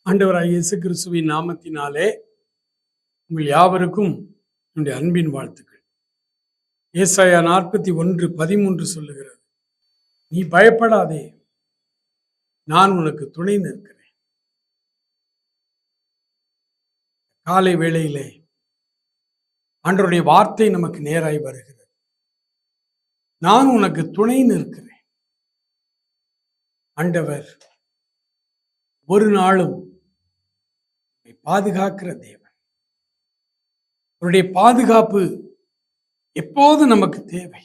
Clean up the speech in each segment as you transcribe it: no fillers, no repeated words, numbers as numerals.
ஆண்டவராகிய இயேசு கிறிஸ்துவின் நாமத்தினாலே உங்கள் யாவருக்கும் என்னுடைய அன்பின் வாழ்த்துக்கள். ஏசாயா 41:13 சொல்லுகிறது, நீ பயப்படாதே, நான் உனக்கு துணை நிற்கிறேன். காலை வேளையிலே ஆண்டவருடைய வார்த்தை நமக்கு நேராய் வருகிறது. நான் உனக்கு துணை நிற்கிறேன். ஆண்டவர் ஒரு நாளும் பாதுகாக்கிற தேவன். அவருடைய பாதுகாப்பு எப்போது நமக்கு தேவை.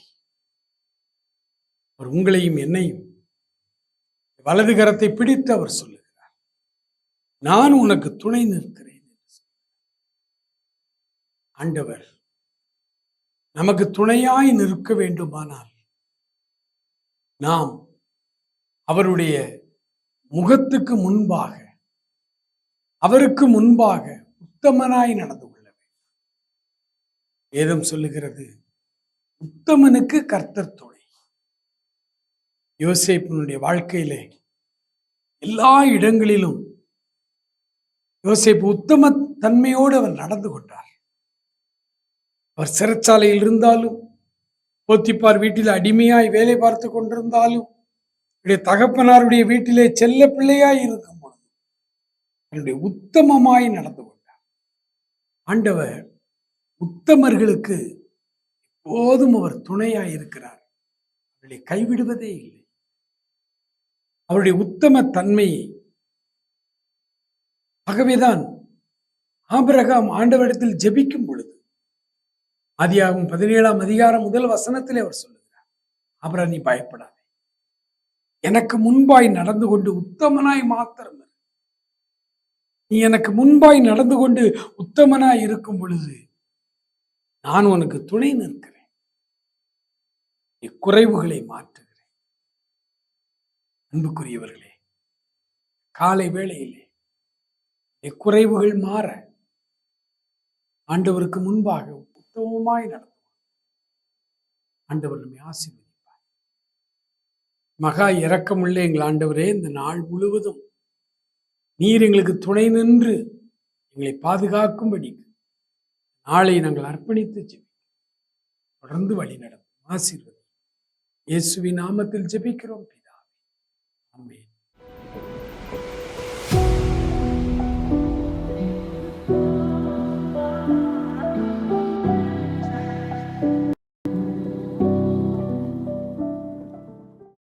அவர் உங்களையும் என்னையும் வலது கரத்தை பிடித்து அவர் சொல்லுகிறார், நான் உனக்கு துணை நிற்கிறேன். ஆண்டவர் நமக்கு துணையாய் நிற்க வேண்டுமானால் நாம் அவருடைய முகத்துக்கு முன்பாக, அவருக்கு முன்பாக உத்தமனாய் நடந்து கொள்ள வேண்டும். வேதம் சொல்லுகிறது, உத்தமனுக்கு கர்த்தர் துணை. யோசேப்பினுடைய வாழ்க்கையிலே எல்லா இடங்களிலும் யோசேப்பு உத்தம தன்மையோடு அவர் நடந்து கொண்டார். அவர் சிறைச்சாலையில் இருந்தாலும், போத்திப்பார் வீட்டில் அடிமையாய் வேலை பார்த்து கொண்டிருந்தாலும், தகப்பனாருடைய வீட்டிலே செல்ல பிள்ளையாய் இருக்கும் பொழுது என்னுடைய உத்தமமாய் நடந்து கொண்டார். ஆண்டவர் உத்தமர்களுக்கு எப்போதும் அவர் துணையாய் இருக்கிறார். அவர்களை கைவிடுவதே இல்லை. அவருடைய உத்தம தன்மையை ஆகவேதான் ஆபிரகாம் ஆண்டவரிடத்தில் ஜெபிக்கும் பொழுது ஆதியாகமம் 17ஆம் அதிகாரம் 1 வசனத்திலே அவர் சொல்லுகிறார், ஆபிரகாம் நீ பயப்படாதே, எனக்கு முன்பாய் நடந்து கொண்டு உத்தமனாய் மாத்திரம் நீ எனக்கு முன்பாய் நடந்து கொண்டு உத்தமனாய் இருக்கும் பொழுது நான் உனக்கு துணை நிற்கிறேன், இக்குறைவுகளை மாற்றுகிறேன். அன்புக்குரியவர்களே, காலை வேளையிலே இக்குறைவுகள் மாற ஆண்டவருக்கு முன்பாக உத்தமமாய் நடந்து ஆண்டவர் நம்மை ஆசீர்வதிப்பார். மகா இரக்கமுள்ள எங்கள் ஆண்டவரே, இந்த நாள் முழுவதும் நீர் எங்களுக்கு துணை நின்று எங்களை பாதுகாக்கும்படி நாளை நாங்கள் அர்ப்பணித்து தொடர்ந்து வழி நடத்தும். ஆசீர்வதி. இயேசுவின் நாமத்தில் ஜெபிக்கிறோம் பிதாவே. ஆமென்.